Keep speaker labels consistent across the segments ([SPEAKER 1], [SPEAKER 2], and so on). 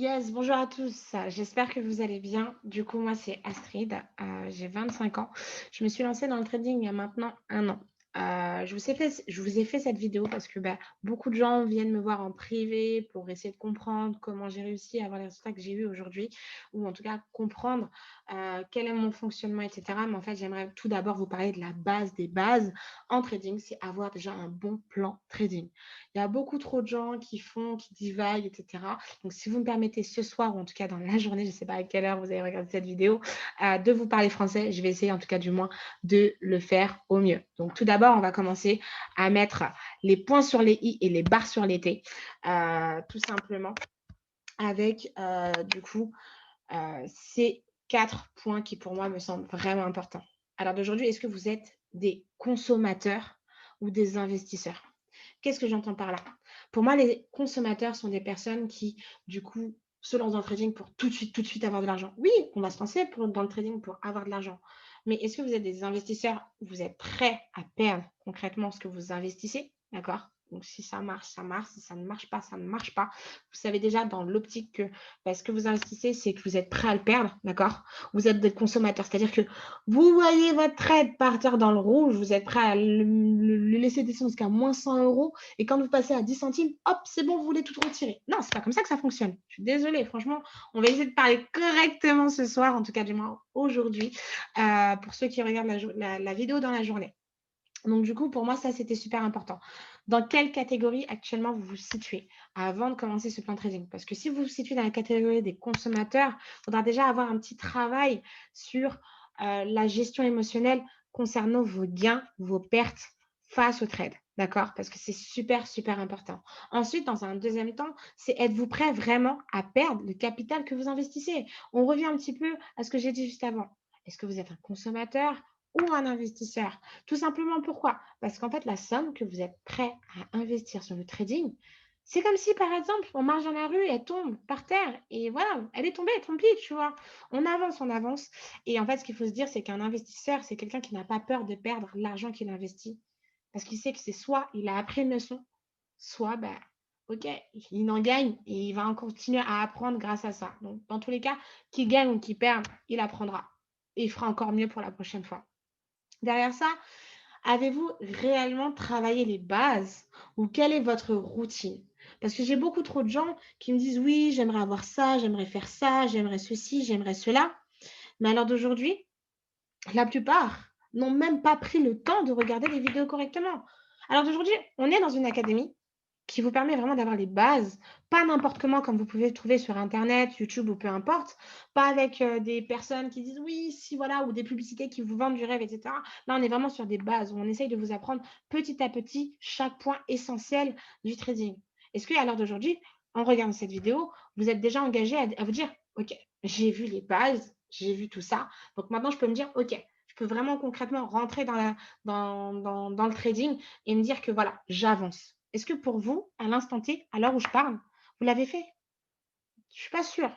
[SPEAKER 1] Yes, bonjour à tous. J'espère que vous allez bien. Du coup, moi, c'est Astrid. J'ai 25 ans. Je me suis lancée dans le trading il y a maintenant un an. Je vous ai fait cette vidéo parce que beaucoup de gens viennent me voir en privé pour essayer de comprendre comment j'ai réussi à avoir les résultats que j'ai eus aujourd'hui, ou en tout cas comprendre quel est mon fonctionnement, etc. Mais en fait, j'aimerais tout d'abord vous parler de la base des bases en trading, c'est avoir déjà un bon plan trading. Il y a beaucoup trop de gens qui divaguent, etc. Donc, si vous me permettez ce soir, ou en tout cas dans la journée, je ne sais pas à quelle heure vous avez regardé cette vidéo, de vous parler français, je vais essayer en tout cas du moins de le faire au mieux. Donc, tout d'abord, on va commencer à mettre les points sur les i et les barres sur les t, tout simplement avec ces 4 points qui pour moi me semblent vraiment importants. Alors d'aujourd'hui, est-ce que vous êtes des consommateurs ou des investisseurs? Qu'est-ce que j'entends par là? Pour moi, les consommateurs sont des personnes qui, du coup, se lancent dans le trading pour tout de suite avoir de l'argent. Oui, on va se lancer dans le trading pour avoir de l'argent. Mais est-ce que vous êtes des investisseurs où vous êtes prêts à perdre concrètement ce que vous investissez? D'accord? Donc, si ça marche, ça marche. Si ça ne marche pas, ça ne marche pas. Vous savez déjà dans l'optique que ce que vous investissez, c'est que vous êtes prêt à le perdre. D'accord? Vous êtes des consommateurs. C'est-à-dire que vous voyez votre trade partir dans le rouge, vous êtes prêt à le laisser descendre jusqu'à moins 100 euros. Et quand vous passez à 10 centimes, hop, c'est bon, vous voulez tout retirer. Non, c'est pas comme ça que ça fonctionne. Je suis désolée, franchement, on va essayer de parler correctement ce soir, en tout cas du moins aujourd'hui, pour ceux qui regardent la vidéo dans la journée. Donc du coup, pour moi, ça, c'était super important. Dans quelle catégorie actuellement vous vous situez avant de commencer ce plan de trading? Parce que si vous vous situez dans la catégorie des consommateurs, il faudra déjà avoir un petit travail sur la gestion émotionnelle concernant vos gains, vos pertes face au trade. D'accord? Parce que c'est super, super important. Ensuite, dans un deuxième temps, c'est êtes-vous prêt vraiment à perdre le capital que vous investissez? On revient un petit peu à ce que j'ai dit juste avant. Est-ce que vous êtes un consommateur ou un investisseur? Tout simplement pourquoi? Parce qu'en fait, la somme que vous êtes prêt à investir sur le trading, c'est comme si, par exemple, on marche dans la rue, elle tombe par terre et voilà, elle est tombée, tant pis, tu vois. On avance, on avance. Et en fait, ce qu'il faut se dire, c'est qu'un investisseur, c'est quelqu'un qui n'a pas peur de perdre l'argent qu'il investit. Parce qu'il sait que c'est soit il a appris une leçon, soit, ok, il en gagne et il va en continuer à apprendre grâce à ça. Donc, dans tous les cas, qu'il gagne ou qu'il perde, il apprendra. Et il fera encore mieux pour la prochaine fois. Derrière ça, avez-vous réellement travaillé les bases ou quelle est votre routine? Parce que j'ai beaucoup trop de gens qui me disent: «Oui, j'aimerais avoir ça, j'aimerais faire ça, j'aimerais ceci, j'aimerais cela». Mais à l'heure d'aujourd'hui, la plupart n'ont même pas pris le temps de regarder les vidéos correctement. Alors d'aujourd'hui, on est dans une académie qui vous permet vraiment d'avoir les bases, pas n'importe comment comme vous pouvez le trouver sur internet, YouTube ou peu importe, pas avec, des personnes qui disent: «Oui, si, voilà» ou des publicités qui vous vendent du rêve et cetera. Là, on est vraiment sur des bases où on essaye de vous apprendre petit à petit chaque point essentiel du trading. Est-ce qu'à l'heure d'aujourd'hui, en regardant cette vidéo, vous êtes déjà engagé à vous dire: «OK, j'ai vu les bases, j'ai vu tout ça, donc maintenant je peux me dire: "OK, je peux vraiment concrètement rentrer dans le trading et me dire que voilà, j'avance"». Est-ce que pour vous, à l'instant T, à l'heure où je parle, vous l'avez fait? Je suis pas sûre.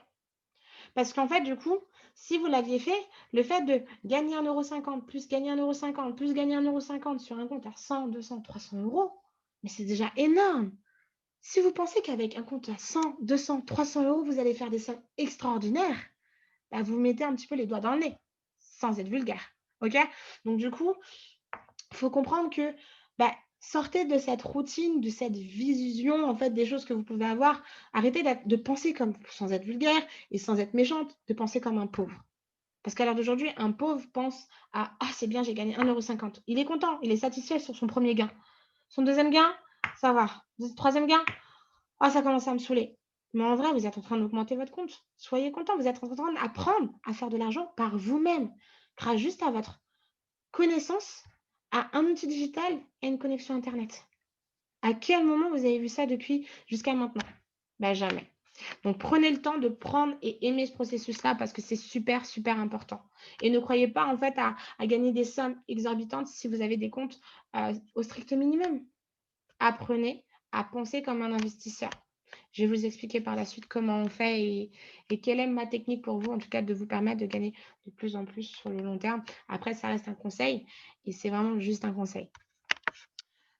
[SPEAKER 1] Parce qu'en fait, du coup, si vous l'aviez fait, le fait de gagner 1,50 €, plus gagner 1,50 €, plus gagner 1,50 € sur un compte à 100, 200, 300 euros, mais c'est déjà énorme. Si vous pensez qu'avec un compte à 100, 200, 300 euros, vous allez faire des sommes extraordinaires, vous mettez un petit peu les doigts dans le nez, sans être vulgaire. OK? Donc du coup, il faut comprendre que, sortez de cette routine, de cette vision, en fait, des choses que vous pouvez avoir. Arrêtez de penser comme sans être vulgaire et sans être méchante, de penser comme un pauvre. Parce qu'à l'heure d'aujourd'hui, un pauvre pense à: «Ah, c'est bien, j'ai gagné 1,50 €». Il est content, il est satisfait sur son premier gain. Son deuxième gain, ça va. Troisième gain: «Ah, ça commence à me saouler». Mais en vrai, vous êtes en train d'augmenter votre compte. Soyez content, vous êtes en train d'apprendre à faire de l'argent par vous-même, grâce juste à votre connaissance, à un outil digital et une connexion internet. À quel moment vous avez vu ça depuis jusqu'à maintenant? Jamais. Donc prenez le temps de prendre et aimer ce processus-là parce que c'est super, super important. Et ne croyez pas en fait à gagner des sommes exorbitantes si vous avez des comptes, au strict minimum. Apprenez à penser comme un investisseur. Je vais vous expliquer par la suite comment on fait et quelle est ma technique pour vous, en tout cas de vous permettre de gagner de plus en plus sur le long terme. Après, ça reste un conseil et c'est vraiment juste un conseil.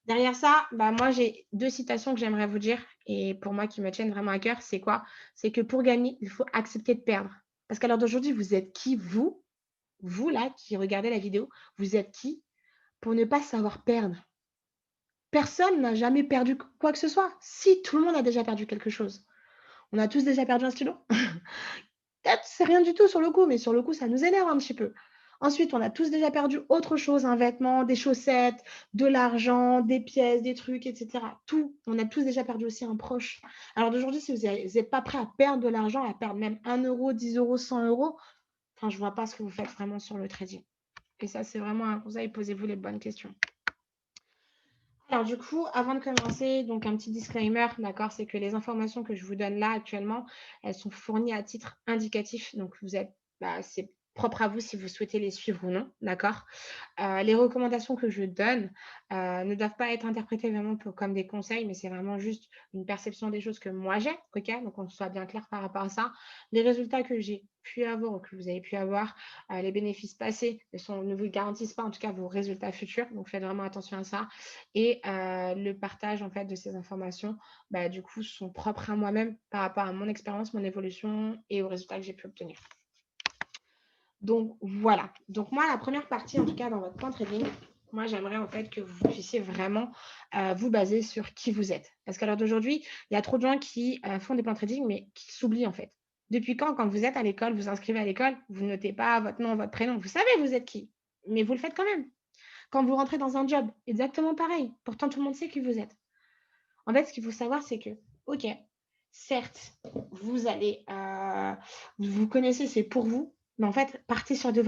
[SPEAKER 1] Derrière ça, moi, j'ai 2 citations que j'aimerais vous dire et pour moi qui me tiennent vraiment à cœur, c'est quoi? C'est que pour gagner, il faut accepter de perdre. Parce qu'à l'heure d'aujourd'hui, vous êtes qui, vous là qui regardez la vidéo, vous êtes qui pour ne pas savoir perdre? Personne n'a jamais perdu quoi que ce soit. Si, tout le monde a déjà perdu quelque chose. On a tous déjà perdu un stylo. Peut-être c'est rien du tout sur le coup, mais sur le coup, ça nous énerve un petit peu. Ensuite, on a tous déjà perdu autre chose, un vêtement, des chaussettes, de l'argent, des pièces, des trucs, et cetera. Tout. On a tous déjà perdu aussi un proche. Alors d'aujourd'hui, si vous êtes pas prêt à perdre de l'argent, à perdre même 1 €, 10 €, 100 €, enfin, je vois pas ce que vous faites vraiment sur le trading. Et ça, c'est vraiment un conseil, posez-vous les bonnes questions. Alors du coup, avant de commencer, donc un petit disclaimer, d'accord, c'est que les informations que je vous donne là actuellement, elles sont fournies à titre indicatif. Donc vous êtes, c'est propre à vous si vous souhaitez les suivre ou non, d'accord. Les recommandations que je donne, ne doivent pas être interprétées vraiment comme des conseils, mais c'est vraiment juste une perception des choses que moi j'ai, OK? Donc on soit bien clair par rapport à ça. Les résultats que j'ai pu avoir ou que vous avez pu avoir, les bénéfices passés ne vous garantissent pas en tout cas vos résultats futurs, donc faites vraiment attention à ça et le partage en fait de ces informations, du coup sont propres à moi-même par rapport à mon expérience, mon évolution et aux résultats que j'ai pu obtenir. Donc voilà. Donc moi, la première partie, en tout cas dans votre plan trading, moi j'aimerais en fait que vous puissiez vraiment vous baser sur qui vous êtes. Parce qu'à l'heure d'aujourd'hui, il y a trop de gens qui font des plans trading, mais qui s'oublient en fait. Depuis quand vous êtes à l'école, vous inscrivez à l'école, vous ne notez pas votre nom, votre prénom, vous savez vous êtes qui, mais vous le faites quand même. Quand vous rentrez dans un job, exactement pareil. Pourtant, tout le monde sait qui vous êtes. En fait, ce qu'il faut savoir, c'est que, OK, certes, vous allez, vous connaissez, c'est pour vous, mais en fait, partez sur de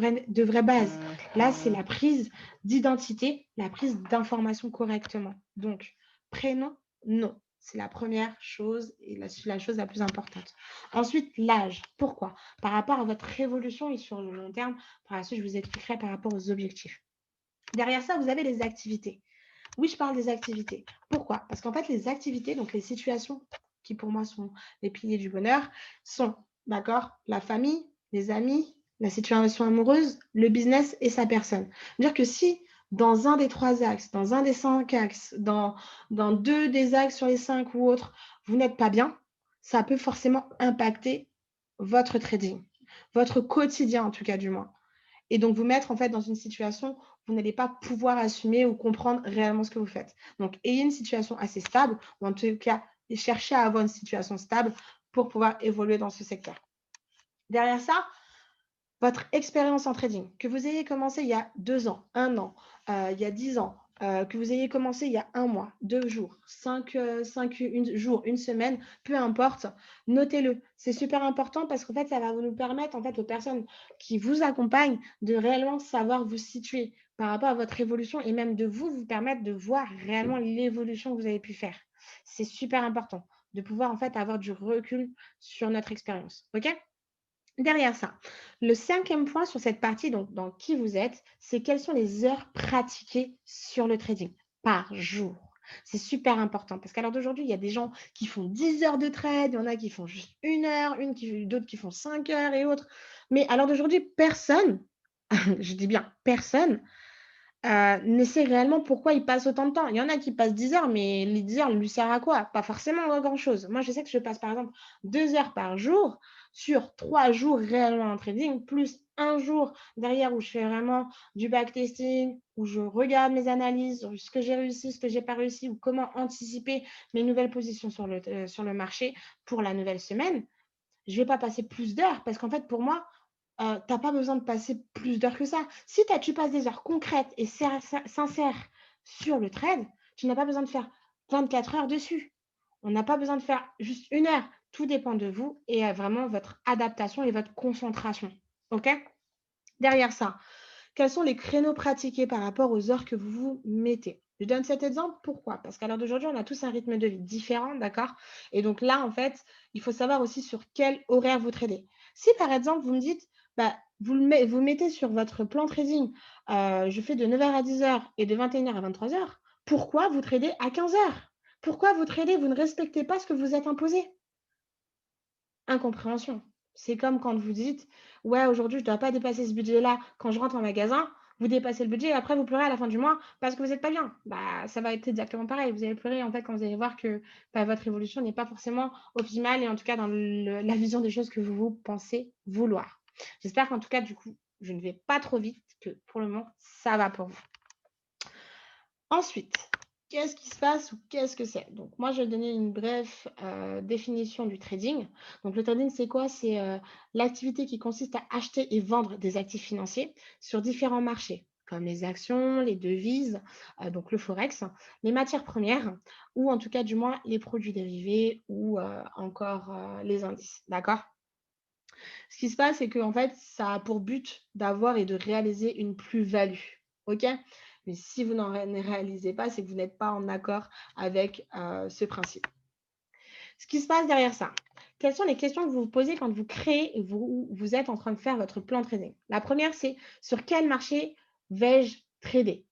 [SPEAKER 1] vraies bases. Là, c'est la prise d'identité, la prise d'informations correctement. Donc, prénom, nom. C'est la première chose et la chose la plus importante. Ensuite, l'âge. Pourquoi? Par rapport à votre évolution et sur le long terme. Par la suite, je vous expliquerai par rapport aux objectifs. Derrière ça, vous avez les activités. Oui, je parle des activités. Pourquoi? Parce qu'en fait, les activités, donc les situations qui pour moi sont les piliers du bonheur, sont, d'accord, la famille, les amis, la situation amoureuse, le business et sa personne. C'est-à-dire que si dans un des 3 axes, dans un des 5 axes, dans 2 des axes sur les 5 ou autres, vous n'êtes pas bien, ça peut forcément impacter votre trading, votre quotidien en tout cas du moins. Et donc vous mettre en fait dans une situation où vous n'allez pas pouvoir assumer ou comprendre réellement ce que vous faites. Donc ayez une situation assez stable, ou en tout cas cherchez à avoir une situation stable pour pouvoir évoluer dans ce secteur. Derrière ça, votre expérience en trading, que vous ayez commencé il y a 2 ans, 1 an, il y a 10 ans, que vous ayez commencé il y a 1 mois, 2 jours, 5 jours, 1 semaine, peu importe, notez-le. C'est super important parce qu'en fait, ça va nous permettre, en fait, aux personnes qui vous accompagnent de réellement savoir vous situer par rapport à votre évolution et même de vous permettre de voir réellement l'évolution que vous avez pu faire. C'est super important de pouvoir, en fait, avoir du recul sur notre expérience. OK? Derrière ça, le 5e point sur cette partie, donc dans qui vous êtes, c'est quelles sont les heures pratiquées sur le trading par jour. C'est super important parce qu'à l'heure d'aujourd'hui, il y a des gens qui font 10 heures de trade, il y en a qui font juste 1 heure, d'autres qui font 5 heures et autres. Mais à l'heure d'aujourd'hui, personne, je dis bien personne, ne sait réellement pourquoi il passe autant de temps. Il y en a qui passent 10 heures, mais les 10 heures lui servent à quoi? Pas forcément à grand-chose. Moi, je sais que je passe par exemple 2 heures par jour sur 3 jours réellement en trading, plus un jour derrière où je fais vraiment du backtesting, où je regarde mes analyses, sur ce que j'ai réussi, ce que j'ai pas réussi, ou comment anticiper mes nouvelles positions sur le marché pour la nouvelle semaine. Je vais pas passer plus d'heures parce qu'en fait, pour moi, tu pas besoin de passer plus d'heures que ça. Si tu passes des heures concrètes et sincères sur le trade, tu n'as pas besoin de faire 24 heures dessus. On n'a pas besoin de faire juste 1 heure. Tout dépend de vous et vraiment votre adaptation et votre concentration. OK? Derrière ça, quels sont les créneaux pratiqués par rapport aux heures que vous vous mettez? Je donne cet exemple, pourquoi? Parce qu'à l'heure d'aujourd'hui, on a tous un rythme de vie différent, d'accord? Et donc là, en fait, il faut savoir aussi sur quel horaire vous tradez. Si par exemple, vous me dites, vous mettez sur votre plan trading, je fais de 9 heures à 10 heures et de 21 heures à 23 heures, pourquoi vous tradez à 15 heures? Pourquoi vous tradez? Vous ne respectez pas ce que vous êtes imposé. Incompréhension. C'est comme quand vous dites: «Ouais, aujourd'hui, je ne dois pas dépasser ce budget-là quand je rentre en magasin». Vous dépassez le budget et après vous pleurez à la fin du mois parce que vous êtes pas bien. Bah, ça va être exactement pareil. Vous allez pleurer, en fait, quand vous allez voir que, bah, votre évolution n'est pas forcément optimale et en tout cas dans la vision des choses que vous pensez vouloir. J'espère qu'en tout cas, du coup, je ne vais pas trop vite, que pour le moment, ça va pour vous. Ensuite, qu'est-ce qui se passe ou qu'est-ce que c'est? Donc moi, je vais donner une brève, définition du trading. Donc le trading, c'est quoi? C'est, l'activité qui consiste à acheter et vendre des actifs financiers sur différents marchés, comme les actions, les devises, donc le forex, les matières premières ou en tout cas, du moins, les produits dérivés ou, encore, les indices. D'accord? Ce qui se passe, c'est qu'en fait, ça a pour but d'avoir et de réaliser une plus-value. OK? Mais si vous n'en réalisez pas, c'est que vous n'êtes pas en accord avec ce principe. Ce qui se passe derrière ça, quelles sont les questions que vous vous posez quand vous créez et vous êtes en train de faire votre plan de trading? La première, c'est sur quel marché vais-je trader?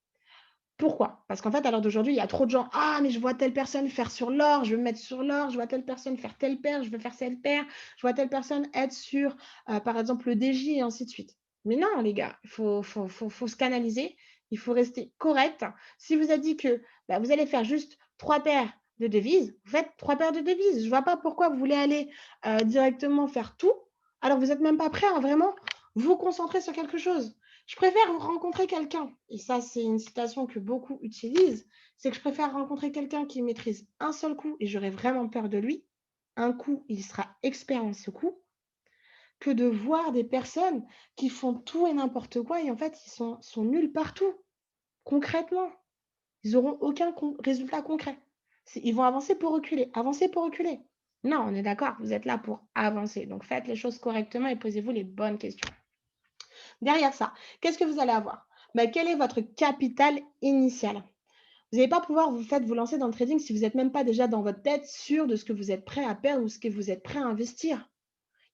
[SPEAKER 1] Pourquoi? Parce qu'en fait, à l'heure d'aujourd'hui, il y a trop de gens: «Ah, mais je vois telle personne faire sur l'or, je veux me mettre sur l'or, je vois telle personne faire telle paire, je veux faire cette paire, je vois telle personne être sur, par exemple, le DJ» et ainsi de suite. Mais non, les gars, il faut se canaliser, il faut rester correct. Si vous a dit que, bah, vous allez faire juste 3 paires de devises, vous faites 3 paires de devises. Je ne vois pas pourquoi vous voulez aller, directement faire tout, alors que vous êtes même pas prêt à vraiment vous concentrer sur quelque chose. Je préfère rencontrer quelqu'un, et ça, c'est une citation que beaucoup utilisent, c'est que je préfère rencontrer quelqu'un qui maîtrise un seul coup et j'aurais vraiment peur de lui. Un coup, il sera expert en ce coup, que de voir des personnes qui font tout et n'importe quoi et en fait, ils sont nuls partout, concrètement. Ils n'auront aucun résultat concret. Ils vont avancer pour reculer, avancer pour reculer. Non, on est d'accord, vous êtes là pour avancer. Donc faites les choses correctement et posez-vous les bonnes questions. Derrière ça, qu'est-ce que vous allez avoir? Bah, quel est votre capital initial? Vous n'allez pas pouvoir vous lancer dans le trading si vous n'êtes même pas déjà dans votre tête sûr de ce que vous êtes prêt à perdre ou ce que vous êtes prêt à investir.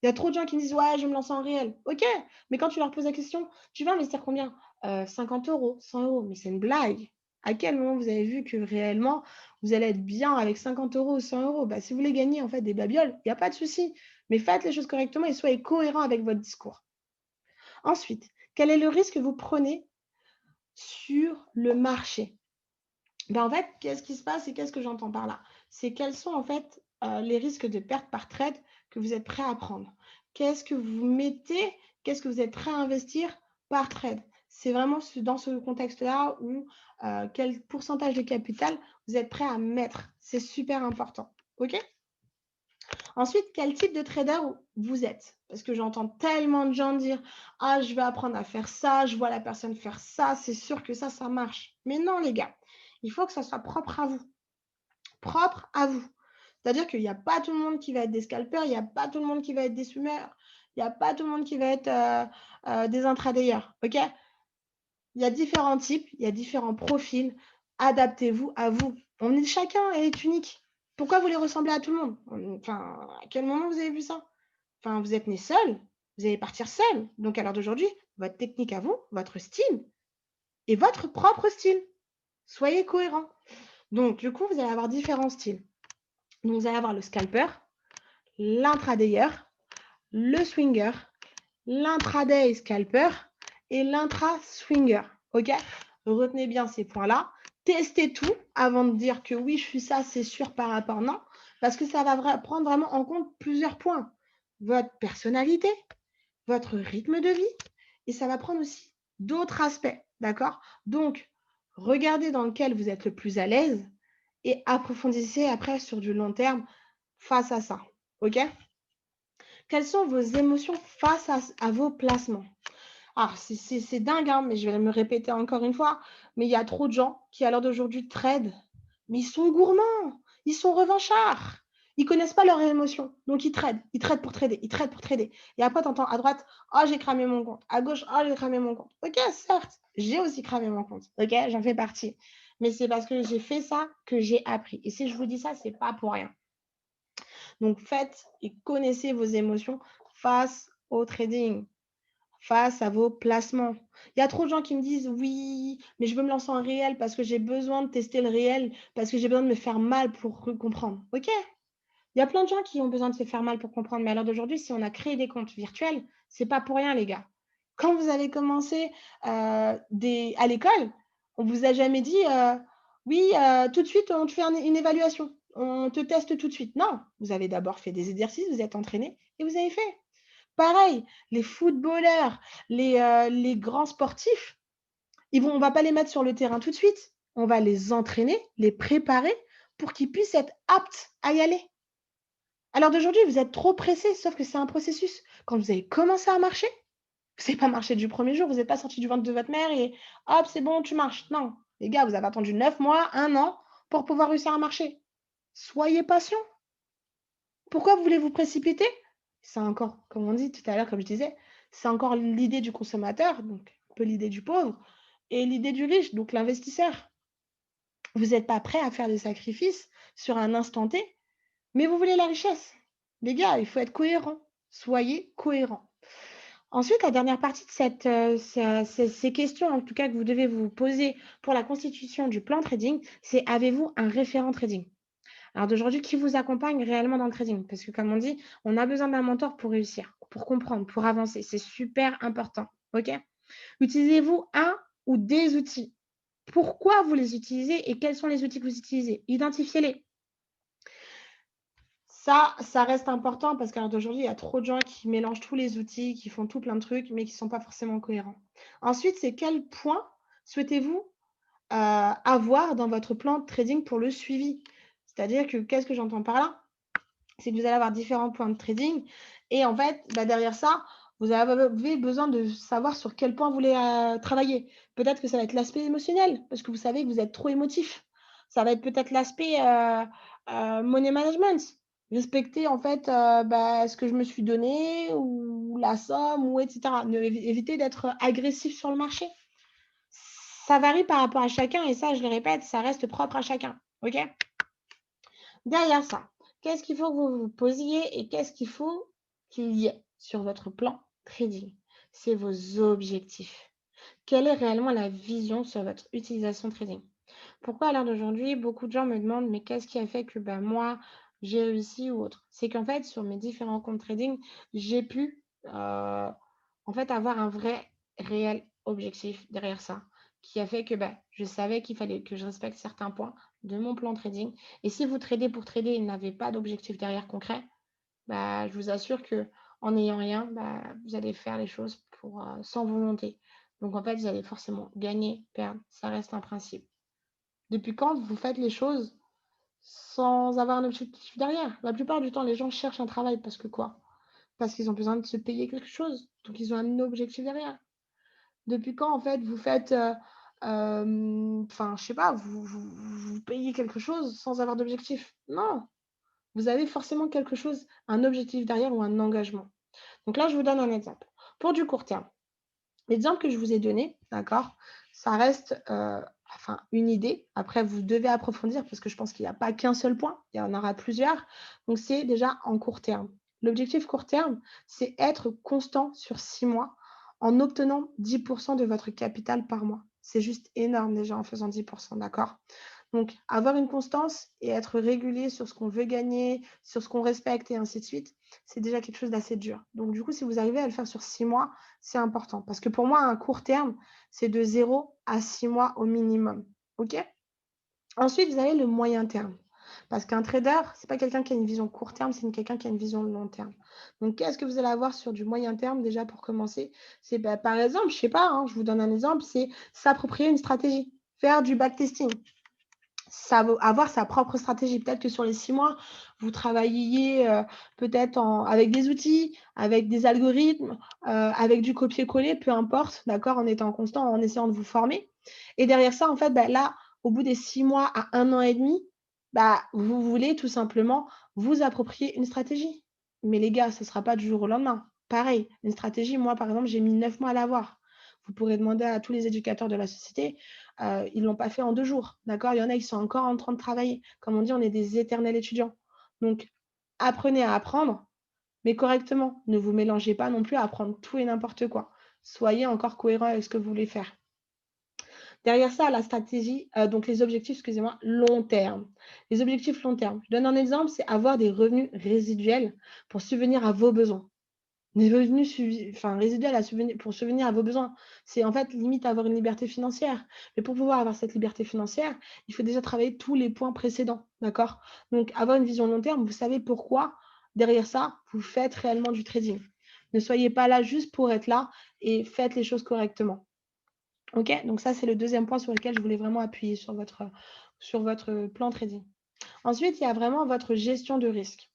[SPEAKER 1] Il y a trop de gens qui me disent: «Ouais, je vais me lancer en réel». OK, mais quand tu leur poses la question: «Tu vas investir combien?» 50 €, 100 €, mais c'est une blague. À quel moment vous avez vu que réellement vous allez être bien avec 50 € ou 100 €? Bah, si vous voulez gagner en fait des babioles, il y a pas de souci, mais faites les choses correctement et soyez cohérent avec votre discours. Ensuite, quel est le risque que vous prenez sur le marché? Ben, en fait, qu'est-ce qui se passe et qu'est-ce que j'entends par là? C'est quels sont en fait, les risques de perte par trade que vous êtes prêt à prendre? Qu'est-ce que vous mettez qu'est-ce que vous êtes prêt à investir par trade? C'est vraiment dans ce contexte-là où, quel pourcentage de capital vous êtes prêt à mettre? C'est super important, OK? Ensuite, quel type de trader vous êtes? Parce que j'entends tellement de gens dire: «Ah, je vais apprendre à faire ça, je vois la personne faire ça, c'est sûr que ça marche». Mais non les gars, il faut que ça soit propre à vous, propre à vous. C'est-à-dire qu'il y a pas tout le monde qui va être des scalpers, il y a pas tout le monde qui va être des swimmers, il y a pas tout le monde qui va être, des intradayers, OK? Il y a différents types, il y a différents profils. Adaptez-vous à vous. Chacun est unique. Pourquoi vous voulez ressembler à tout le monde? Enfin, à quel moment vous avez vu ça? Enfin, vous êtes né seul, vous allez partir seul. Donc à l'heure d'aujourd'hui, votre technique à vous, votre style est votre propre style. Soyez cohérent. Donc du coup, vous allez avoir différents styles. Donc vous allez avoir le scalper, l'intradayer, le swinger, l'intraday scalper et l'intra-swinger. OK? Retenez bien ces points-là. Testez tout avant de dire que oui, je suis ça, c'est sûr par rapport non, parce que ça va prendre vraiment en compte plusieurs points. Votre personnalité, votre rythme de vie et ça va prendre aussi d'autres aspects. D'accord? Donc, regardez dans lequel vous êtes le plus à l'aise et approfondissez après sur du long terme face à ça. OK? Quelles sont vos émotions face à vos placements? Alors, c'est dingue, hein, mais je vais me répéter encore une fois, mais il y a trop de gens qui, à l'heure d'aujourd'hui, tradent, mais ils sont gourmands, ils sont revanchards. Ils connaissent pas leurs émotions, donc ils tradent pour trader, ils tradent pour trader. Et après, tu entends à droite, oh, j'ai cramé mon compte. À gauche, oh, j'ai cramé mon compte. Ok, certes, j'ai aussi cramé mon compte. Ok, j'en fais partie. Mais c'est parce que j'ai fait ça que j'ai appris. Et si je vous dis ça, c'est pas pour rien. Donc, faites et connaissez vos émotions face au trading, face à vos placements. Il y a trop de gens qui me disent: «Oui, mais je veux me lancer en réel parce que j'ai besoin de tester le réel, parce que j'ai besoin de me faire mal pour comprendre». OK, il y a plein de gens qui ont besoin de se faire mal pour comprendre, mais à l'heure d'aujourd'hui, si on a créé des comptes virtuels, c'est pas pour rien les gars. Quand vous avez commencé, à l'école, on vous a jamais dit, «Oui, tout de suite, on te fait une évaluation, on te teste tout de suite». Non, vous avez d'abord fait des exercices, vous êtes entraîné et vous avez fait. Pareil, les footballeurs, les grands sportifs, on va pas les mettre sur le terrain tout de suite. On va les entraîner, les préparer pour qu'ils puissent être aptes à y aller. Alors d'aujourd'hui, vous êtes trop pressés, sauf que c'est un processus. Quand vous avez commencé à marcher, vous n'avez pas marché du premier jour, vous n'êtes pas sorti du ventre de votre mère et hop, c'est bon, tu marches. Non, les gars, vous avez attendu 9 mois, 1 an pour pouvoir réussir à marcher. Soyez patients. Pourquoi vous voulez vous précipiter? C'est encore, comme on dit tout à l'heure, comme je disais, c'est encore l'idée du consommateur, donc un peu l'idée du pauvre, et l'idée du riche, donc l'investisseur. Vous n'êtes pas prêt à faire des sacrifices sur un instant T, mais vous voulez la richesse. Les gars, il faut être cohérent. Soyez cohérents. Ensuite, la dernière partie de ces questions, en tout cas, que vous devez vous poser pour la constitution du plan trading, c'est: avez-vous un référent trading? Alors d'aujourd'hui, qui vous accompagne réellement dans le trading? Parce que comme on dit, on a besoin d'un mentor pour réussir, pour comprendre, pour avancer. C'est super important. OK? Utilisez-vous un ou des outils? Pourquoi vous les utilisez et quels sont les outils que vous utilisez? Identifiez-les. Ça reste important parce qu'à l'heure d'aujourd'hui, il y a trop de gens qui mélangent tous les outils, qui font tout plein de trucs, mais qui ne sont pas forcément cohérents. Ensuite, c'est quel point souhaitez-vous, avoir dans votre plan de trading pour le suivi? C'est-à-dire que qu'est-ce que j'entends par là? C'est que vous allez avoir différents points de trading et en fait, bah, derrière ça, vous avez besoin de savoir sur quel point vous voulez, travailler. Peut-être que ça va être l'aspect émotionnel, parce que vous savez que vous êtes trop émotif. Ça va être peut-être l'aspect, money management. Respecter en fait, bah, ce que je me suis donné ou la somme ou et cetera. Ne éviter d'être agressif sur le marché. Ça varie par rapport à chacun et ça, je le répète, ça reste propre à chacun. OK? Derrière ça, qu'est-ce qu'il faut que vous vous posiez et qu'est-ce qu'il faut qu'il y ait sur votre plan trading? C'est vos objectifs. Quelle est réellement la vision sur votre utilisation trading? Pourquoi à l'heure d'aujourd'hui, beaucoup de gens me demandent: «Mais qu'est-ce qui a fait que, bah, moi, j'ai réussi ou autre?» C'est qu'en fait, sur mes différents comptes trading, j'ai pu, en fait, avoir un vrai, réel objectif derrière ça, qui a fait que, bah, je savais qu'il fallait que je respecte certains points de mon plan trading et si vous tradez pour trader et n'avez pas d'objectif derrière concret, bah, je vous assure que en n'ayant rien, bah, vous allez faire les choses pour, sans volonté. Donc en fait, vous allez forcément gagner, perdre, ça reste un principe. Depuis quand vous faites les choses sans avoir un objectif derrière? La plupart du temps, les gens cherchent un travail parce que quoi? Parce qu'ils ont besoin de se payer quelque chose, donc ils ont un objectif derrière. Depuis quand, en fait, vous faites, enfin, je sais pas, vous payez quelque chose sans avoir d'objectif? Non, vous avez forcément quelque chose, un objectif derrière ou un engagement. Donc là, je vous donne un exemple. Pour du court terme, l'exemple que je vous ai donné, d'accord, ça reste, enfin, une idée. Après, vous devez approfondir parce que je pense qu'il y a pas qu'un seul point, il y en aura plusieurs. Donc c'est déjà en court terme. L'objectif court terme, c'est être constant sur 6 mois en obtenant 10 de votre capital par mois. C'est juste énorme déjà en faisant 10, d'accord? Donc avoir une constance et être régulier sur ce qu'on veut gagner, sur ce qu'on respecte et ainsi de suite, c'est déjà quelque chose d'assez dur. Donc du coup, si vous arrivez à le faire sur 6 mois, c'est important parce que pour moi, un court terme, c'est de 0 à 6 mois au minimum. OK? Ensuite, vous avez le moyen terme. Parce qu'un trader, c'est pas quelqu'un qui a une vision court terme, c'est quelqu'un qui a une vision long terme. Donc, qu'est-ce que vous allez avoir sur du moyen terme déjà pour commencer? C'est bah, par exemple, je sais pas, hein, je vous donne un exemple, c'est s'approprier une stratégie, faire du backtesting. Avoir sa propre stratégie. Peut-être que sur les 6 mois, vous travailliez, peut-être avec des outils, avec des algorithmes, avec du copier-coller, peu importe, d'accord? En étant constant, en essayant de vous former et derrière ça, en fait, bah, là, au bout des 6 mois à 1 an et demi, bah, vous voulez tout simplement vous approprier une stratégie. Mais les gars, ce ne sera pas du jour au lendemain. Pareil, une stratégie, moi, par exemple, j'ai mis 9 mois à l'avoir. Vous pourrez demander à tous les éducateurs de la société, ils ne l'ont pas fait en 2 jours, d'accord? Il y en a, ils sont encore en train de travailler. Comme on dit, on est des éternels étudiants. Donc, apprenez à apprendre, mais correctement. Ne vous mélangez pas non plus à apprendre tout et n'importe quoi. Soyez encore cohérent avec ce que vous voulez faire. Derrière ça, la stratégie, donc les objectifs, excusez-moi, long terme. Les objectifs long terme, je donne un exemple, c'est avoir des revenus résiduels pour subvenir à vos besoins. Des revenus résiduels pour subvenir à vos besoins. C'est en fait limite avoir une liberté financière. Mais pour pouvoir avoir cette liberté financière, il faut déjà travailler tous les points précédents, d'accord? Donc avoir une vision long terme, vous savez pourquoi derrière ça, vous faites réellement du trading. Ne soyez pas là juste pour être là et faites les choses correctement. OK? Donc ça, c'est le deuxième point sur lequel je voulais vraiment appuyer sur votre plan trading. Ensuite, il y a vraiment votre gestion de risque.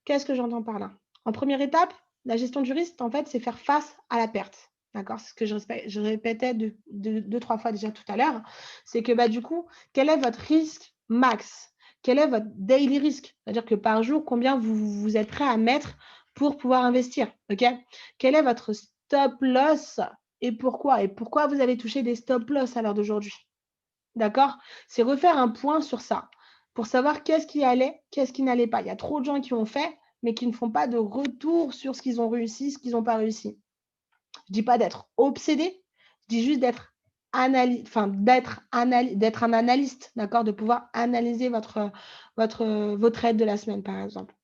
[SPEAKER 1] Qu'est-ce que j'entends par là? En première étape, la gestion du risque, en fait, c'est faire face à la perte. D'accord? C'est ce que je répétais 2-3 fois déjà tout à l'heure. C'est que, bah, du coup, quel est votre risque max? Quel est votre daily risk? C'est-à-dire que par jour, combien vous êtes prêt à mettre pour pouvoir investir? OK? Quel est votre stop loss et pourquoi? Et pourquoi vous avez touché des stop loss à l'heure d'aujourd'hui? D'accord? C'est refaire un point sur ça, pour savoir qu'est-ce qui allait, qu'est-ce qui n'allait pas. Il y a trop de gens qui ont fait, mais qui ne font pas de retour sur ce qu'ils ont réussi, ce qu'ils n'ont pas réussi. Je dis pas d'être obsédé, je dis juste d'être un analyste, d'accord? De pouvoir analyser vos trades de la semaine, par exemple.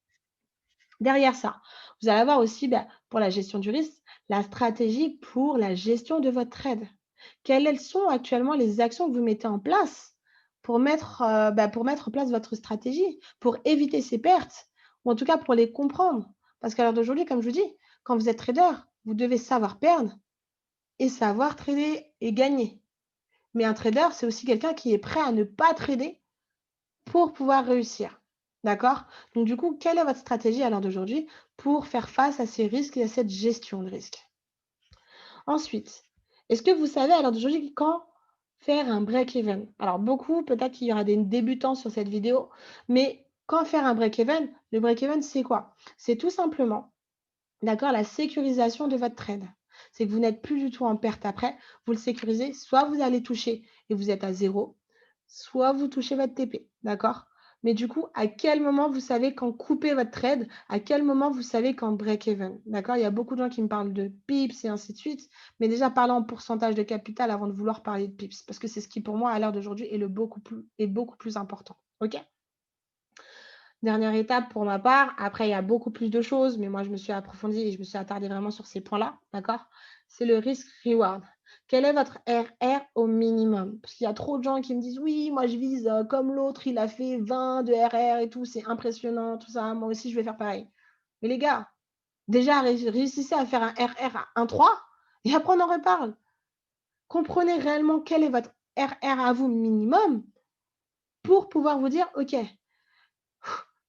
[SPEAKER 1] Derrière ça, vous allez avoir aussi, bah, pour la gestion du risque, la stratégie pour la gestion de votre trade. Quelles sont actuellement les actions que vous mettez en place pour mettre en place votre stratégie, pour éviter ces pertes, ou en tout cas pour les comprendre? Parce qu'à l'heure d'aujourd'hui, comme je vous dis, quand vous êtes trader, vous devez savoir perdre et savoir trader et gagner. Mais un trader, c'est aussi quelqu'un qui est prêt à ne pas trader pour pouvoir réussir. D'accord? Donc du coup, quelle est votre stratégie à l'heure d'aujourd'hui pour faire face à ces risques et à cette gestion de risque? Ensuite, est-ce que vous savez à l'heure d'aujourd'hui quand faire un break-even? Alors beaucoup, peut-être qu'il y aura des débutants sur cette vidéo, mais quand faire un break-even? Le break-even, c'est quoi? C'est tout simplement, d'accord, la sécurisation de votre trade. C'est que vous n'êtes plus du tout en perte après, vous le sécurisez, soit vous allez toucher et vous êtes à zéro, soit vous touchez votre TP, d'accord? Mais du coup, à quel moment vous savez quand couper votre trade? À quel moment vous savez quand break even? D'accord? Il y a beaucoup de gens qui me parlent de pips et ainsi de suite, mais déjà parlons en pourcentage de capital avant de vouloir parler de pips, parce que c'est ce qui pour moi à l'heure d'aujourd'hui est beaucoup plus important. OK? Dernière étape pour ma part, après il y a beaucoup plus de choses, mais moi je me suis approfondie et je me suis attardée vraiment sur ces points-là, d'accord? C'est le risk reward. Quel est votre RR au minimum? Parce qu'il y a trop de gens qui me disent: «Oui, moi je vise, comme l'autre, il a fait 20 de RR et tout, c'est impressionnant, tout ça, moi aussi je vais faire pareil». Mais les gars, déjà réussissez à faire un RR à 1,3 et après on en reparle. Comprenez réellement quel est votre RR à vous minimum pour pouvoir vous dire: «OK,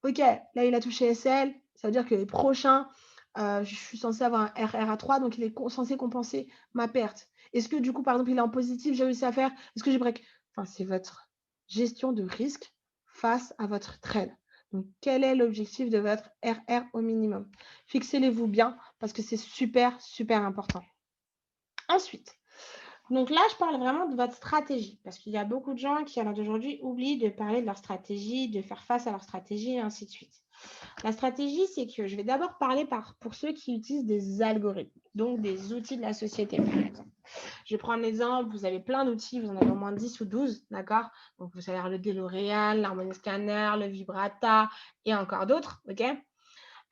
[SPEAKER 1] OK, là, il a touché SL, ça veut dire que les prochains, je suis censée avoir un RR à 3, donc il est censé compenser ma perte. Est-ce que du coup, par exemple, il est en positif, j'ai réussi à faire? Est-ce que j'ai break? Enfin, c'est votre gestion de risque face à votre trade. Donc, quel est l'objectif de votre RR au minimum? Fixez-les-vous bien parce que c'est super, super important. Ensuite, donc là, je parle vraiment de votre stratégie parce qu'il y a beaucoup de gens qui, à l'heure d'aujourd'hui, oublient de parler de leur stratégie, de faire face à leur stratégie et ainsi de suite. La stratégie, c'est que je vais d'abord parler pour ceux qui utilisent des algorithmes, donc des outils de la société, par exemple. Je vais prendre l'exemple, vous avez plein d'outils, vous en avez au moins 10 ou 12, d'accord? Donc, vous avez le DeLorean, l'Harmony Scanner, le Vibrata et encore d'autres, ok?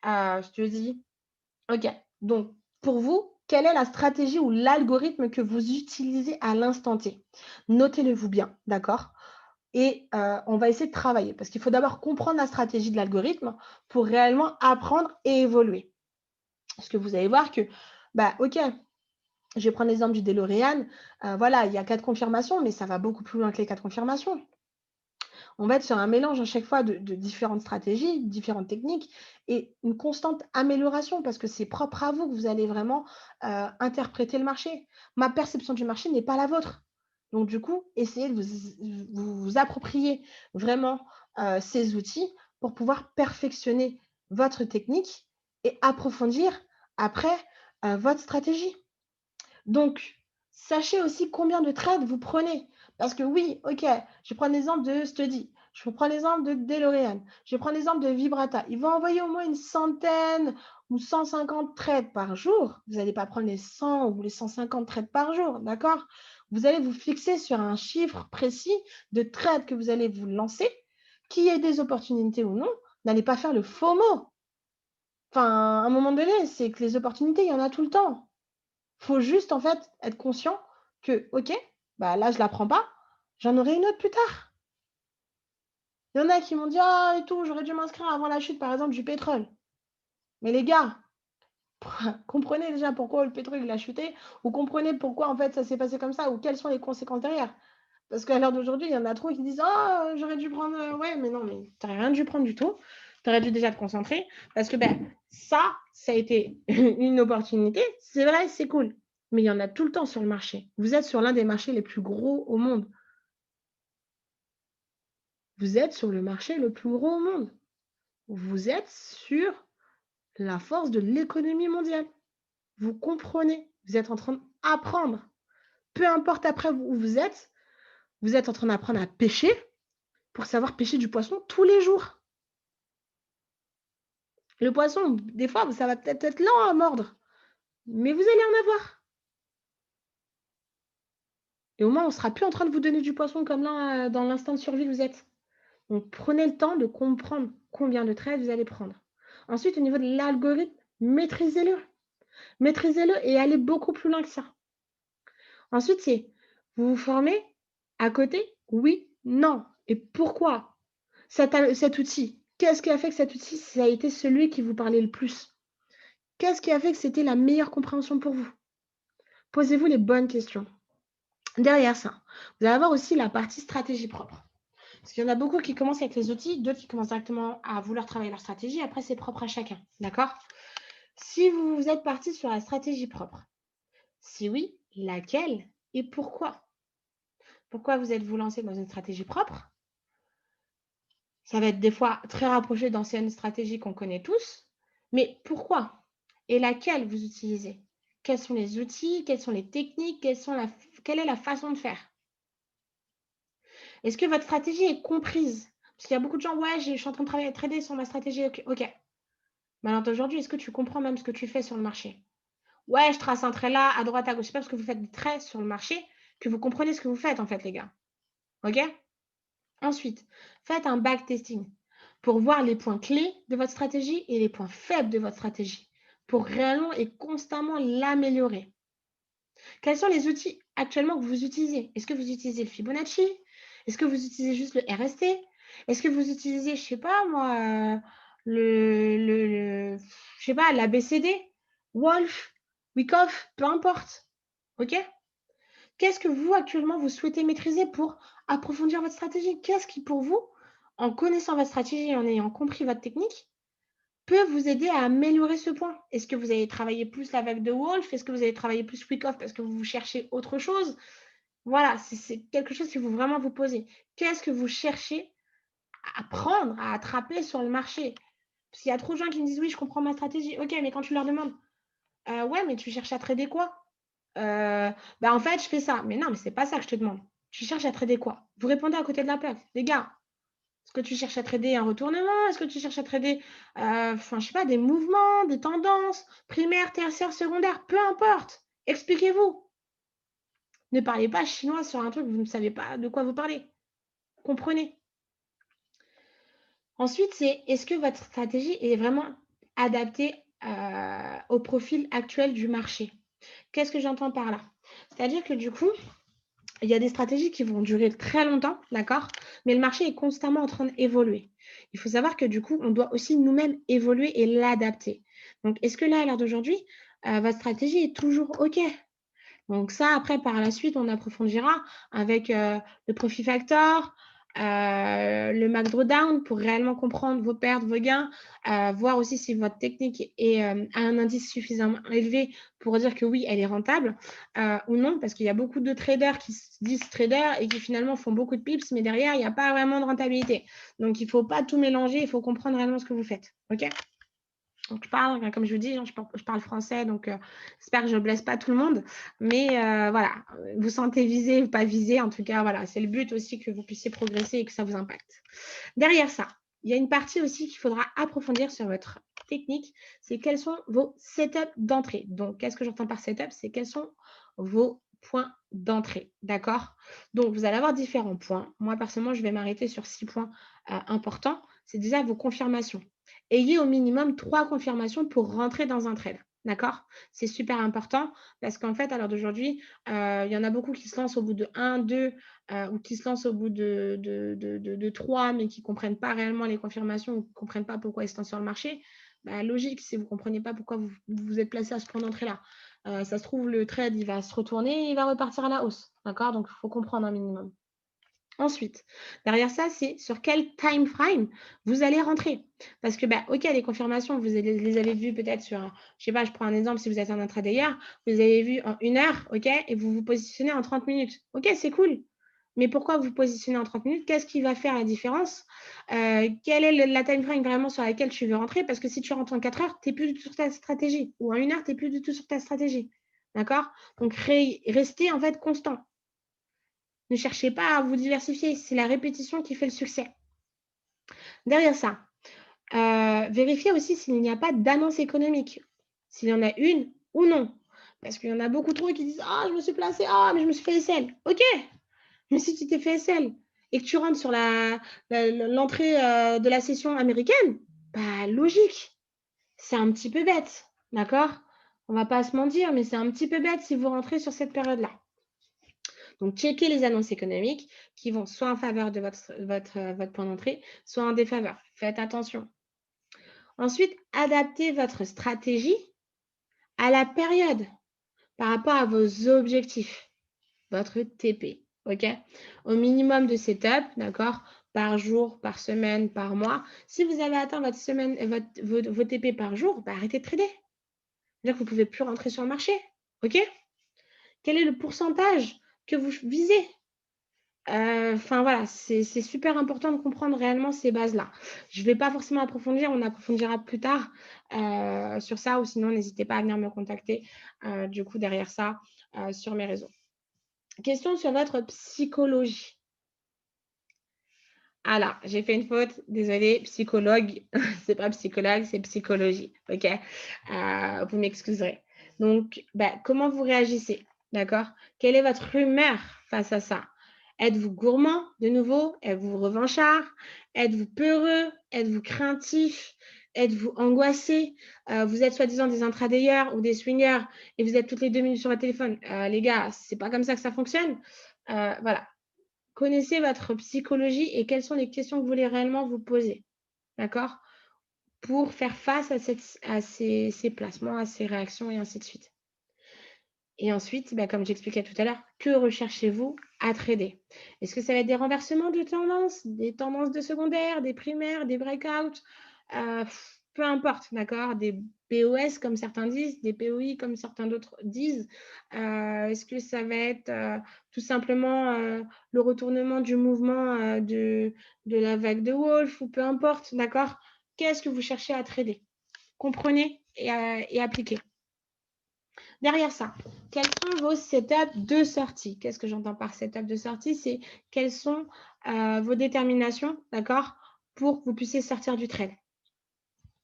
[SPEAKER 1] Je te dis, ok. Donc, pour vous, quelle est la stratégie ou l'algorithme que vous utilisez à l'instant T? Notez-le-vous bien, d'accord? Et on va essayer de travailler parce qu'il faut d'abord comprendre la stratégie de l'algorithme pour réellement apprendre et évoluer. Parce que vous allez voir que, bah, OK, je vais prendre l'exemple du DeLorean, voilà, il y a 4 confirmations, mais ça va beaucoup plus loin que les 4 confirmations. On va être sur un mélange à chaque fois de différentes stratégies, différentes techniques et une constante amélioration parce que c'est propre à vous que vous allez vraiment, interpréter le marché. Ma perception du marché n'est pas la vôtre. Donc du coup, essayez de vous approprier vraiment, ces outils pour pouvoir perfectionner votre technique et approfondir après, votre stratégie. Donc, sachez aussi combien de trades vous prenez. Parce que oui, OK, je vais prendre l'exemple de Study, je vais prendre l'exemple de DeLorean, je vais prendre l'exemple de Vibrata. Ils vont envoyer au moins une centaine ou 150 trades par jour. Vous n'allez pas prendre les 100 ou les 150 trades par jour, d'accord? Vous allez vous fixer sur un chiffre précis de trades que vous allez vous lancer, qu'il y ait des opportunités ou non. N'allez pas faire le FOMO. Enfin, à un moment donné, c'est que les opportunités, il y en a tout le temps. Faut juste, en fait, être conscient que, OK, bah, là, je la prends pas, j'en aurai une autre plus tard. Il y en a qui m'ont dit: «Ah et tout, j'aurais dû m'inscrire avant la chute, par exemple, du pétrole». Mais les gars, comprenez déjà pourquoi le pétrole, il a chuté ou comprenez pourquoi, en fait, ça s'est passé comme ça ou quelles sont les conséquences derrière. Parce qu'à l'heure d'aujourd'hui, il y en a trop qui disent: «Ah, j'aurais dû prendre», ouais, mais non, mais tu rien dû prendre du tout. Tu aurais dû déjà te concentrer parce que, ben, ça a été une opportunité. C'est vrai, c'est cool, mais il y en a tout le temps sur le marché. Vous êtes sur l'un des marchés les plus gros au monde. Vous êtes sur le marché le plus gros au monde. Vous êtes sur la force de l'économie mondiale. Vous comprenez, vous êtes en train d'apprendre. Peu importe après où vous êtes en train d'apprendre à pêcher pour savoir pêcher du poisson tous les jours. Le poisson, des fois, ça va peut-être être lent à mordre, mais vous allez en avoir. Et au moins, on ne sera plus en train de vous donner du poisson comme là, dans l'instant de survie que vous êtes. Donc, prenez le temps de comprendre combien de trades vous allez prendre. Ensuite, au niveau de l'algorithme, maîtrisez-le. Maîtrisez-le et allez beaucoup plus loin que ça. Ensuite, c'est vous vous formez à côté? Oui, non. Et pourquoi? Cet outil, qu'est-ce qui a fait que cet outil, ça a été celui qui vous parlait le plus? Qu'est-ce qui a fait que c'était la meilleure compréhension pour vous? Posez-vous les bonnes questions. Derrière ça, vous allez avoir aussi la partie stratégie propre. Parce qu'il y en a beaucoup qui commencent avec les outils, d'autres qui commencent directement à vouloir travailler leur stratégie. Après, c'est propre à chacun. D'accord? Si vous êtes parti sur la stratégie propre, si oui, laquelle et pourquoi? Pourquoi vous êtes-vous lancé dans une stratégie propre? Ça va être des fois très rapproché d'anciennes stratégies qu'on connaît tous, mais pourquoi? Et laquelle vous utilisez? Quels sont les outils? Quelles sont les techniques? Quelle est la façon de faire? Est-ce que votre stratégie est comprise? Parce qu'il y a beaucoup de gens, ouais, je suis en train de travailler, trader sur ma stratégie. Ok, ok. Mais alors aujourd'hui, est-ce que tu comprends même ce que tu fais sur le marché? Ouais, je trace un trait là, à droite, à gauche. C'est pas parce que vous faites des traits sur le marché que vous comprenez ce que vous faites, en fait, les gars. OK? Ensuite, faites un backtesting pour voir les points clés de votre stratégie et les points faibles de votre stratégie pour réellement et constamment l'améliorer. Quels sont les outils actuellement que vous utilisez? Est-ce que vous utilisez le Fibonacci? Est-ce que vous utilisez juste le RST? Est-ce que vous utilisez, je sais pas moi, je sais pas, l'ABCD, Wolf, Wyckoff, peu importe. OK? Qu'est-ce que vous, actuellement, vous souhaitez maîtriser pour approfondir votre stratégie? Qu'est-ce qui, pour vous, en connaissant votre stratégie et en ayant compris votre technique, peut vous aider à améliorer ce point? Est-ce que vous allez travailler plus la vague de Wolf? Est-ce que vous allez travailler plus Wyckoff parce que vous cherchez autre chose? Voilà, c'est quelque chose qu'il faut vraiment vous poser. Qu'est-ce que vous cherchez à prendre, à attraper sur le marché? Parce qu'il y a trop de gens qui me disent: «Oui, je comprends ma stratégie». OK, mais quand tu leur demandes: «Ouais, mais tu cherches à trader quoi?» «Bah, en fait, je fais ça». Mais non, mais c'est pas ça que je te demande. Tu cherches à trader quoi? Vous répondez à côté de la plaque. Les gars, est-ce que tu cherches à trader un retournement? Est-ce que tu cherches à trader, enfin, je sais pas, des mouvements, des tendances, primaires, tertiaires, secondaires? Peu importe. Expliquez-vous. Ne parlez pas chinois sur un truc, vous ne savez pas de quoi vous parlez. Comprenez. Ensuite, c'est est-ce que votre stratégie est vraiment adaptée, au profil actuel du marché? Qu'est-ce que j'entends par là? C'est-à-dire que du coup, il y a des stratégies qui vont durer très longtemps, d'accord? Mais le marché est constamment en train d'évoluer. Il faut savoir que du coup, on doit aussi nous-mêmes évoluer et l'adapter. Donc, est-ce que là, à l'heure d'aujourd'hui, votre stratégie est toujours OK? Donc ça, après, par la suite, on approfondira avec, le profit factor, le MAC Drawdown pour réellement comprendre vos pertes, vos gains, voir aussi si votre technique est, a un indice suffisamment élevé pour dire que oui, elle est rentable, ou non. Parce qu'il y a beaucoup de traders qui se disent traders et qui finalement font beaucoup de pips, mais derrière, il n'y a pas vraiment de rentabilité. Donc il ne faut pas tout mélanger, il faut comprendre réellement ce que vous faites. OK? Donc je parle, comme je vous dis, hein, je parle français, donc j'espère que je ne blesse pas tout le monde. Mais voilà, vous sentez visé ou pas visé, en tout cas, voilà, c'est le but aussi que vous puissiez progresser et que ça vous impacte. Derrière ça, il y a une partie aussi qu'il faudra approfondir sur votre technique, c'est quels sont vos setups d'entrée. Donc, qu'est-ce que j'entends par setup? C'est quels sont vos points d'entrée, d'accord? Donc, vous allez avoir différents points. Moi, personnellement, je vais m'arrêter sur 6 points importants. C'est déjà vos confirmations. Ayez au minimum 3 confirmations pour rentrer dans un trade. D'accord? C'est super important parce qu'en fait, à l'heure d'aujourd'hui, il y en a beaucoup qui se lancent au bout de 1, 2, ou qui se lancent au bout de 3, mais qui ne comprennent pas réellement les confirmations ou qui ne comprennent pas pourquoi ils se lancent sur le marché. Bah, logique, si vous ne comprenez pas pourquoi vous vous êtes placé à ce point d'entrée-là. Ça se trouve, le trade, il va se retourner et il va repartir à la hausse. D'accord? Donc, il faut comprendre un minimum. Ensuite, derrière ça, c'est sur quel time frame vous allez rentrer. Parce que, bah, OK, les confirmations, les avez vues peut-être sur, je sais pas, je prends un exemple, si vous êtes un intraday, vous avez vu en 1 heure, OK, et vous vous positionnez en 30 minutes. OK, c'est cool. Mais pourquoi vous positionnez en 30 minutes? Qu'est-ce qui va faire la différence? Quelle est la time frame vraiment sur laquelle tu veux rentrer? Parce que si tu rentres en 4 heures, tu n'es plus du tout sur ta stratégie. Ou en 1 heure, tu n'es plus du tout sur ta stratégie. D'accord? Donc, restez en fait constant. Ne cherchez pas à vous diversifier, c'est la répétition qui fait le succès. Derrière ça, vérifiez aussi s'il n'y a pas d'annonce économique, s'il y en a une ou non. Parce qu'il y en a beaucoup trop qui disent: «Ah, je me suis placé, ah, mais je me suis fait SL». OK, mais si tu t'es fait SL et que tu rentres sur l'entrée de la session américaine, bah logique, c'est un petit peu bête, d'accord? On va pas se mentir, mais c'est un petit peu bête si vous rentrez sur cette période-là. Donc, checkez les annonces économiques qui vont soit en faveur de votre point d'entrée, soit en défaveur. Faites attention. Ensuite, adaptez votre stratégie à la période par rapport à vos objectifs, votre TP. OK? Au minimum de setup, d'accord? Par jour, par semaine, par mois. Si vous avez atteint votre semaine, vos TP par jour, bah, arrêtez de trader. C'est-à-dire que vous ne pouvez plus rentrer sur le marché. OK? Quel est le pourcentage que vous visez? Enfin voilà, c'est super important de comprendre réellement ces bases-là. Je ne vais pas forcément approfondir, on approfondira plus tard, sur ça ou sinon n'hésitez pas à venir me contacter, du coup derrière ça, sur mes réseaux. Question sur votre psychologie. Alors, j'ai fait une faute, désolée, psychologue, c'est pas psychologue, c'est psychologie, OK? Vous m'excuserez. Donc, bah, comment vous réagissez? D'accord? Quelle est votre humeur face à ça? Êtes-vous gourmand de nouveau? Êtes-vous revanchard? Êtes-vous peureux? Êtes-vous craintif? Êtes-vous angoissé? Vous êtes soi-disant des intradayers ou des swingers et vous êtes toutes les 2 minutes sur votre téléphone. Les gars, c'est pas comme ça que ça fonctionne. Voilà. Connaissez votre psychologie et quelles sont les questions que vous voulez réellement vous poser, d'accord? Pour faire face à ces placements, à ces réactions et ainsi de suite. Et ensuite, bah, comme j'expliquais tout à l'heure, que recherchez-vous à trader? Est-ce que ça va être des renversements de tendance, des tendances de secondaire, des primaires, des breakouts? Peu importe, d'accord? Des POS comme certains disent, des POI comme certains d'autres disent. Est-ce que ça va être, tout simplement, le retournement du mouvement, de la vague de Wolf ou peu importe, d'accord? Qu'est-ce que vous cherchez à trader? Comprenez et appliquez. Derrière ça, quels sont vos setups de sortie? Qu'est-ce que j'entends par setup de sortie? C'est quelles sont, vos déterminations, d'accord? Pour que vous puissiez sortir du trade.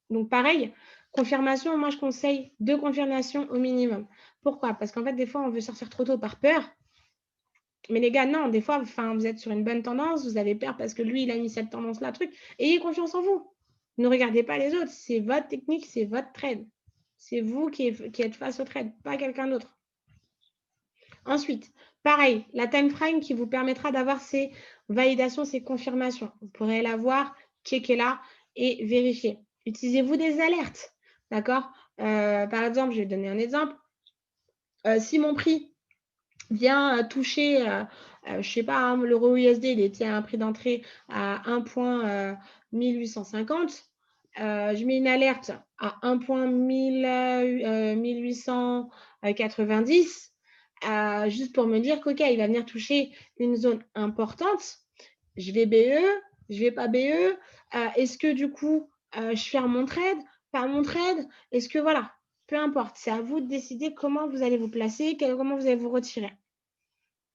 [SPEAKER 1] Donc pareil, confirmation, moi je conseille 2 confirmations au minimum. Pourquoi? Parce qu'en fait, des fois, on veut sortir trop tôt par peur. Mais les gars, non, des fois, enfin, vous êtes sur une bonne tendance, vous avez peur parce que lui, il a mis cette tendance-là, truc. Ayez confiance en vous. Ne regardez pas les autres. C'est votre technique, c'est votre trade. C'est vous qui êtes face au trade, pas quelqu'un d'autre. Ensuite, pareil, la time frame qui vous permettra d'avoir ces validations, ces confirmations. Vous pourrez la voir, checker-la et vérifier. Utilisez-vous des alertes, d'accord? Par exemple, je vais donner un exemple. Si mon prix vient toucher, je ne sais pas, hein, l'euro USD, il était à un prix d'entrée à 1,1850. Je mets une alerte à 1,1890, juste pour me dire qu'OK, il va venir toucher une zone importante. Je vais BE, je vais pas BE. Est-ce que du coup, je ferme mon trade, pas mon trade? Est-ce que voilà, peu importe, c'est à vous de décider comment vous allez vous placer, comment vous allez vous retirer.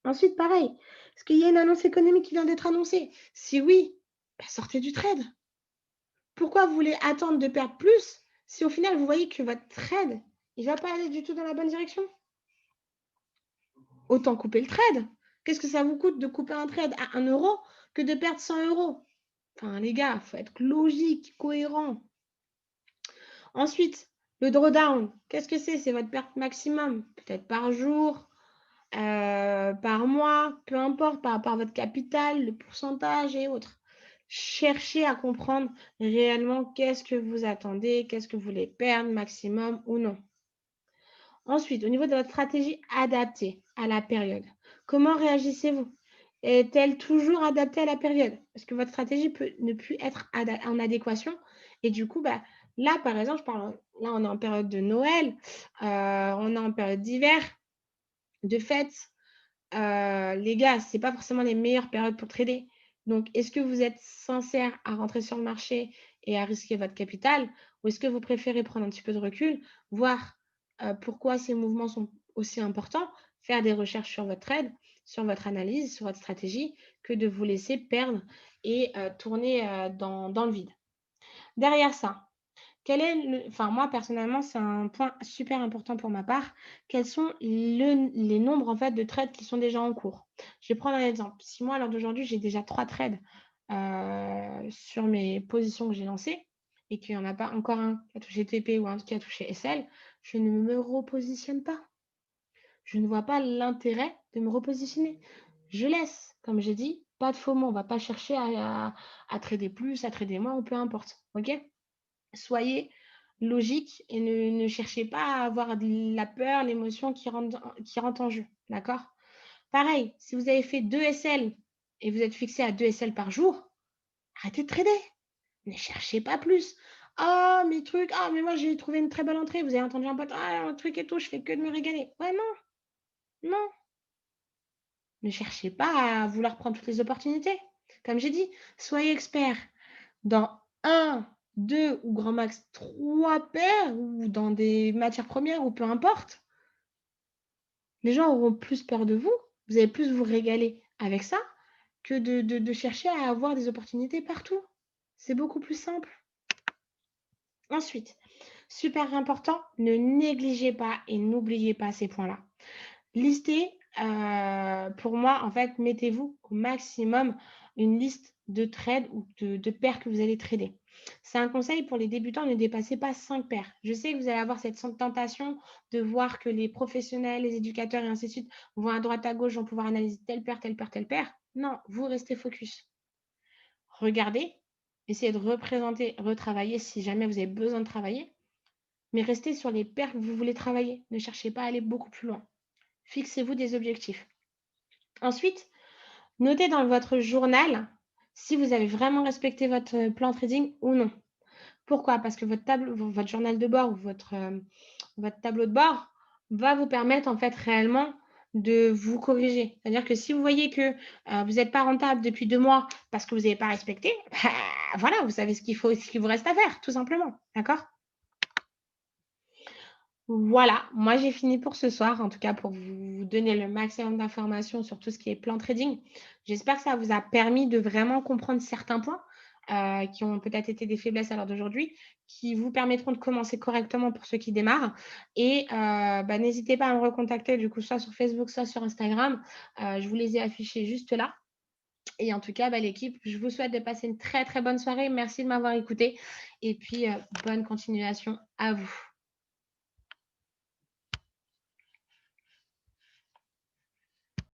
[SPEAKER 1] Ensuite, pareil, est-ce qu'il y a une annonce économique qui vient d'être annoncée? Si oui, bah, sortez du trade. Pourquoi vous voulez attendre de perdre plus si au final vous voyez que votre trade, il ne va pas aller du tout dans la bonne direction? Autant couper le trade. Qu'est-ce que ça vous coûte de couper un trade à 1 € que de perdre 100 €? Enfin, les gars, il faut être logique, cohérent. Ensuite, le drawdown, qu'est-ce que c'est? C'est votre perte maximum, peut-être par jour, par mois, peu importe, par rapport à votre capital, le pourcentage et autres. Cherchez à comprendre réellement qu'est-ce que vous attendez, qu'est-ce que vous voulez perdre maximum ou non. Ensuite, au niveau de votre stratégie adaptée à la période, comment réagissez-vous? Est-elle toujours adaptée à la période? Parce que votre stratégie peut ne plus être en adéquation et du coup, bah, là, par exemple, je parle là, on est en période de Noël, on est en période d'hiver, de fêtes. Les gars, c'est pas forcément les meilleures périodes pour trader. Donc, est-ce que vous êtes sincère à rentrer sur le marché et à risquer votre capital? Ou est-ce que vous préférez prendre un petit peu de recul, voir, pourquoi ces mouvements sont aussi importants, faire des recherches sur votre trade, sur votre analyse, sur votre stratégie, que de vous laisser perdre et tourner, dans le vide? Derrière ça, quel est moi personnellement, c'est un point super important pour ma part. Quels sont les nombres en fait de trades qui sont déjà en cours? Je vais prendre un exemple. Si moi, à l'heure d'aujourd'hui, j'ai déjà 3 trades, sur mes positions que j'ai lancées et qu'il y en a pas encore un qui a touché TP ou un qui a touché SL, je ne me repositionne pas. Je ne vois pas l'intérêt de me repositionner. Je laisse, comme j'ai dit, pas de FOMO. On va pas chercher à trader plus, à trader moins ou peu importe. OK? Soyez logique et ne cherchez pas à avoir de la peur, l'émotion qui rentre en jeu, d'accord? Pareil, si vous avez fait 2 SL et vous êtes fixé à 2 SL par jour, arrêtez de trader. Ne cherchez pas plus. «Ah mes trucs, ah mais moi j'ai trouvé une très belle entrée». Vous avez entendu un pote: «Ah un truc et tout, je fais que de me régaler». Ouais, non, non, ne cherchez pas à vouloir prendre toutes les opportunités. Comme j'ai dit, soyez expert dans un, 2 ou grand max 3 paires ou dans des matières premières ou peu importe, les gens auront plus peur de vous. Vous allez plus vous régaler avec ça que de chercher à avoir des opportunités partout. C'est beaucoup plus simple. Ensuite, super important, ne négligez pas et n'oubliez pas ces points-là. Listez, pour moi, en fait, mettez-vous au maximum une liste de trades ou de paires que vous allez trader. C'est un conseil pour les débutants, ne dépassez pas 5 paires. Je sais que vous allez avoir cette tentation de voir que les professionnels, les éducateurs et ainsi de suite vont à droite à gauche, vont pouvoir analyser telle paire, telle paire, telle paire. Non, vous restez focus. Regardez, essayez de représenter, retravailler si jamais vous avez besoin de travailler, mais restez sur les paires que vous voulez travailler. Ne cherchez pas à aller beaucoup plus loin. Fixez-vous des objectifs. Ensuite, notez dans votre journal si vous avez vraiment respecté votre plan trading ou non. Pourquoi? Parce que votre journal de bord ou votre tableau de bord va vous permettre en fait réellement de vous corriger. C'est-à-dire que si vous voyez que, vous n'êtes pas rentable depuis 2 mois parce que vous n'avez pas respecté, bah, voilà, vous savez ce qu'il vous reste à faire, tout simplement. D'accord? Voilà, moi j'ai fini pour ce soir, en tout cas pour vous donner le maximum d'informations sur tout ce qui est plan trading. J'espère que ça vous a permis de vraiment comprendre certains points, qui ont peut-être été des faiblesses à l'heure d'aujourd'hui, qui vous permettront de commencer correctement pour ceux qui démarrent et bah, n'hésitez pas à me recontacter du coup soit sur Facebook, soit sur Instagram. Je vous les ai affichés juste là et en tout cas, bah, l'équipe, je vous souhaite de passer une très, très bonne soirée. Merci de m'avoir écoutée et puis, bonne continuation à vous.